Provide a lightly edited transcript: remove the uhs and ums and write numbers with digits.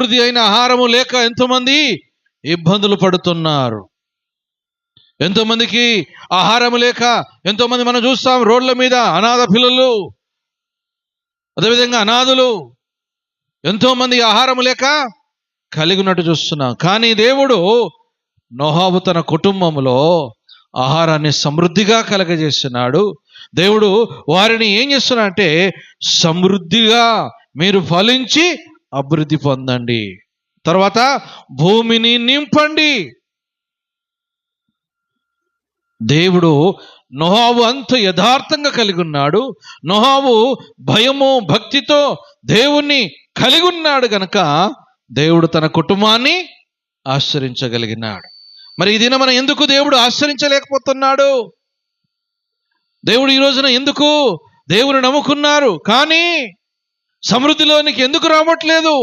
సమృద్ధి అయిన ఆహారము లేక ఎంతోమంది ఇబ్బందులు పడుతున్నారు. ఎంతోమందికి ఆహారము లేక ఎంతోమంది మనం చూస్తాం రోడ్ల మీద అనాథ పిల్లలు, అదేవిధంగా అనాథులు ఎంతోమంది ఆహారము లేక కలిగి ఉన్నట్టు చూస్తున్నాం. కానీ దేవుడు నోహాబు తన కుటుంబంలో ఆహారాన్ని సమృద్ధిగా కలగజేస్తున్నాడు. దేవుడు వారిని ఏం చేస్తున్నా అంటే సమృద్ధిగా మీరు ఫలించి అభివృద్ధి పొందండి, తర్వాత భూమిని నింపండి. దేవుడు నోహాబు అంత యథార్థంగా కలిగి ఉన్నాడు. నోహాబు భయము భక్తితో దేవుణ్ణి కలిగి ఉన్నాడు గనక దేవుడు తన కుటుంబాన్ని ఆశ్రయించగలిగినాడు. మరి ఈ దిన మనం ఎందుకు దేవుడు ఆశ్రయించలేకపోతున్నాడు? దేవుడు ఈ రోజున ఎందుకు దేవుని నమ్ముకున్నారు కానీ సమృద్ధిలోనికి ఎందుకు రావట్లేదు?